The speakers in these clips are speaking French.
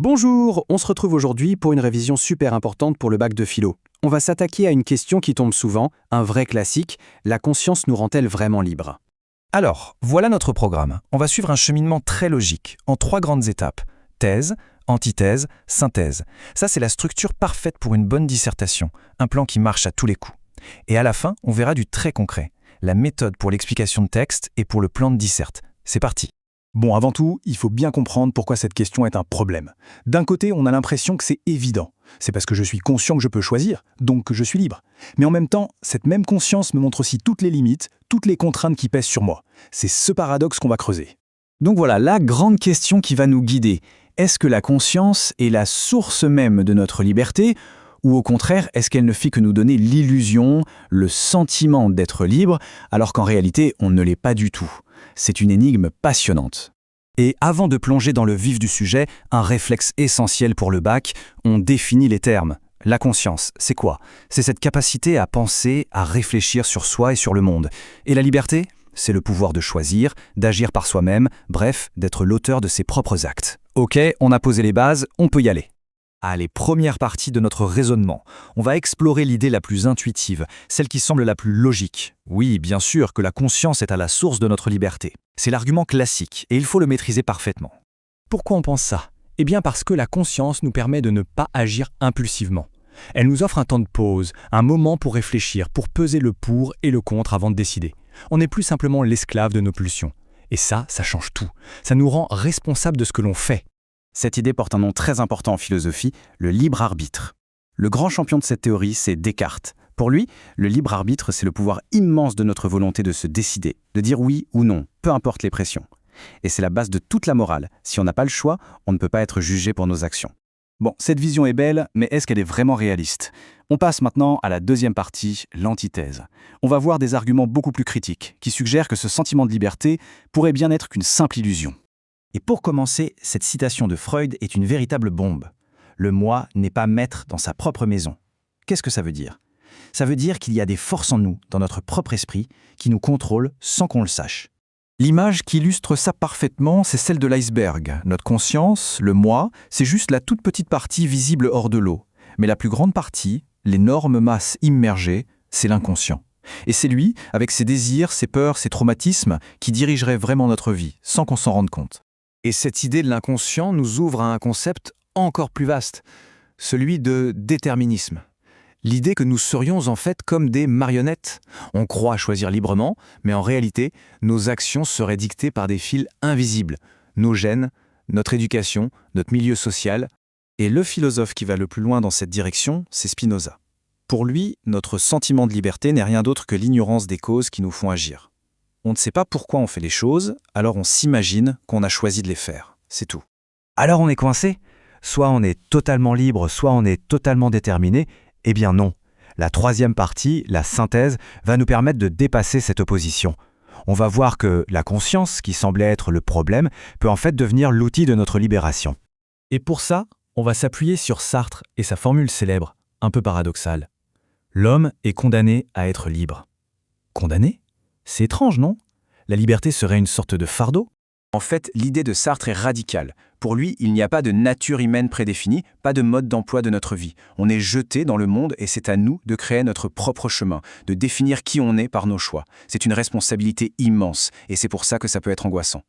Bonjour, on se retrouve aujourd'hui pour une révision super importante pour le bac de philo. On va s'attaquer à une question qui tombe souvent, un vrai classique, la conscience nous rend-elle vraiment libres? Alors, voilà notre programme. On va suivre un cheminement très logique, en 3 grandes étapes. Thèse, antithèse, synthèse. Ça, c'est la structure parfaite pour une bonne dissertation, un plan qui marche à tous les coups. Et à la fin, on verra du très concret, la méthode pour l'explication de texte et pour le plan de disserte. C'est parti. Bon, avant tout, il faut bien comprendre pourquoi cette question est un problème. D'un côté, on a l'impression que c'est évident. C'est parce que je suis conscient que je peux choisir, donc que je suis libre. Mais en même temps, cette même conscience me montre aussi toutes les limites, toutes les contraintes qui pèsent sur moi. C'est ce paradoxe qu'on va creuser. Donc voilà, la grande question qui va nous guider. Est-ce que la conscience est la source même de notre liberté? Ou au contraire, est-ce qu'elle ne fait que nous donner l'illusion, le sentiment d'être libre, alors qu'en réalité, on ne l'est pas du tout? C'est une énigme passionnante. Et avant de plonger dans le vif du sujet, un réflexe essentiel pour le bac, on définit les termes. La conscience, c'est quoi? C'est cette capacité à penser, à réfléchir sur soi et sur le monde. Et la liberté? C'est le pouvoir de choisir, d'agir par soi-même, bref, d'être l'auteur de ses propres actes. Ok, on a posé les bases, on peut y aller. Allez, première partie de notre raisonnement. On va explorer l'idée la plus intuitive, celle qui semble la plus logique. Oui, bien sûr que la conscience est à la source de notre liberté. C'est l'argument classique, et il faut le maîtriser parfaitement. Pourquoi on pense ça? Eh bien parce que la conscience nous permet de ne pas agir impulsivement. Elle nous offre un temps de pause, un moment pour réfléchir, pour peser le pour et le contre avant de décider. On n'est plus simplement l'esclave de nos pulsions. Et ça change tout. Ça nous rend responsables de ce que l'on fait. Cette idée porte un nom très important en philosophie, le libre arbitre. Le grand champion de cette théorie, c'est Descartes. Pour lui, le libre arbitre, c'est le pouvoir immense de notre volonté de se décider, de dire oui ou non, peu importe les pressions. Et c'est la base de toute la morale. Si on n'a pas le choix, on ne peut pas être jugé pour nos actions. Bon, cette vision est belle, mais est-ce qu'elle est vraiment réaliste? On passe maintenant à la deuxième partie, l'antithèse. On va voir des arguments beaucoup plus critiques, qui suggèrent que ce sentiment de liberté pourrait bien être qu'une simple illusion. Et pour commencer, cette citation de Freud est une véritable bombe. Le moi n'est pas maître dans sa propre maison. Qu'est-ce que ça veut dire? Ça veut dire qu'il y a des forces en nous, dans notre propre esprit, qui nous contrôlent sans qu'on le sache. L'image qui illustre ça parfaitement, c'est celle de l'iceberg. Notre conscience, le moi, c'est juste la toute petite partie visible hors de l'eau. Mais la plus grande partie, l'énorme masse immergée, c'est l'inconscient. Et c'est lui, avec ses désirs, ses peurs, ses traumatismes, qui dirigerait vraiment notre vie, sans qu'on s'en rende compte. Et cette idée de l'inconscient nous ouvre à un concept encore plus vaste, celui de déterminisme. L'idée que nous serions en fait comme des marionnettes. On croit choisir librement, mais en réalité, nos actions seraient dictées par des fils invisibles. Nos gènes, notre éducation, notre milieu social. Et le philosophe qui va le plus loin dans cette direction, c'est Spinoza. Pour lui, notre sentiment de liberté n'est rien d'autre que l'ignorance des causes qui nous font agir. On ne sait pas pourquoi on fait les choses, alors on s'imagine qu'on a choisi de les faire. C'est tout. Alors on est coincé? Soit on est totalement libre, soit on est totalement déterminé. Eh bien non. La troisième partie, la synthèse, va nous permettre de dépasser cette opposition. On va voir que la conscience, qui semblait être le problème, peut en fait devenir l'outil de notre libération. Et pour ça, on va s'appuyer sur Sartre et sa formule célèbre, un peu paradoxale. L'homme est condamné à être libre. Condamné? C'est étrange, non? La liberté serait une sorte de fardeau? En fait, l'idée de Sartre est radicale. Pour lui, il n'y a pas de nature humaine prédéfinie, pas de mode d'emploi de notre vie. On est jeté dans le monde et c'est à nous de créer notre propre chemin, de définir qui on est par nos choix. C'est une responsabilité immense et c'est pour ça que ça peut être angoissant.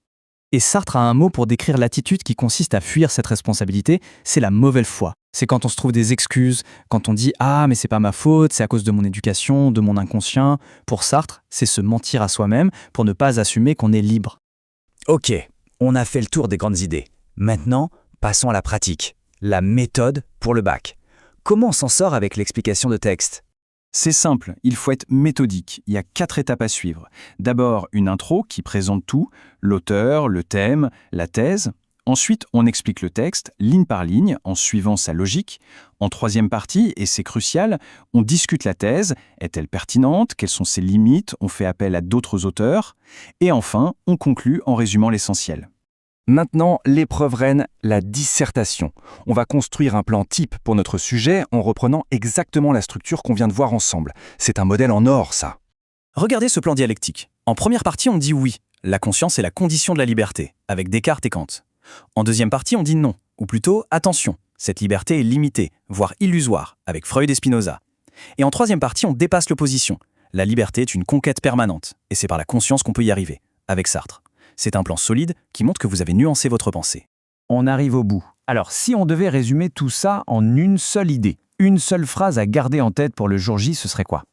Et Sartre a un mot pour décrire l'attitude qui consiste à fuir cette responsabilité, c'est la mauvaise foi. C'est quand on se trouve des excuses, quand on dit « Ah, mais c'est pas ma faute, c'est à cause de mon éducation, de mon inconscient ». Pour Sartre, c'est se mentir à soi-même pour ne pas assumer qu'on est libre. Ok, on a fait le tour des grandes idées. Maintenant, passons à la pratique. La méthode pour le bac. Comment on s'en sort avec l'explication de texte? C'est simple, il faut être méthodique. Il y a 4 étapes à suivre. D'abord, une intro qui présente tout, l'auteur, le thème, la thèse. Ensuite, on explique le texte, ligne par ligne, en suivant sa logique. En troisième partie, et c'est crucial, on discute la thèse. Est-elle pertinente? Quelles sont ses limites? On fait appel à d'autres auteurs. Et enfin, on conclut en résumant l'essentiel. Maintenant, l'épreuve reine, la dissertation. On va construire un plan type pour notre sujet en reprenant exactement la structure qu'on vient de voir ensemble. C'est un modèle en or, ça. Regardez ce plan dialectique. En première partie, on dit oui, la conscience est la condition de la liberté, avec Descartes et Kant. En deuxième partie, on dit non, Ou plutôt, attention, cette liberté est limitée, voire illusoire, avec Freud et Spinoza. Et en troisième partie, on dépasse l'opposition. La liberté est une conquête permanente, et c'est par la conscience qu'on peut y arriver, avec Sartre. C'est un plan solide qui montre que vous avez nuancé votre pensée. On arrive au bout. Alors, si on devait résumer tout ça en une seule idée, une seule phrase à garder en tête pour le jour J, ce serait quoi?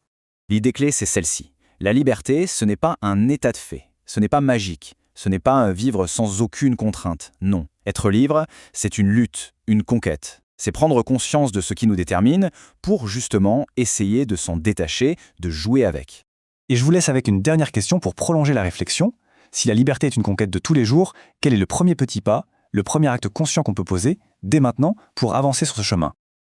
L'idée clé, c'est celle-ci. La liberté, ce n'est pas un état de fait, ce n'est pas magique, ce n'est pas vivre sans aucune contrainte, non. Être libre, c'est une lutte, une conquête. C'est prendre conscience de ce qui nous détermine pour justement essayer de s'en détacher, de jouer avec. Et je vous laisse avec une dernière question pour prolonger la réflexion. Si la liberté est une conquête de tous les jours, quel est le premier petit pas, le premier acte conscient qu'on peut poser, dès maintenant, pour avancer sur ce chemin?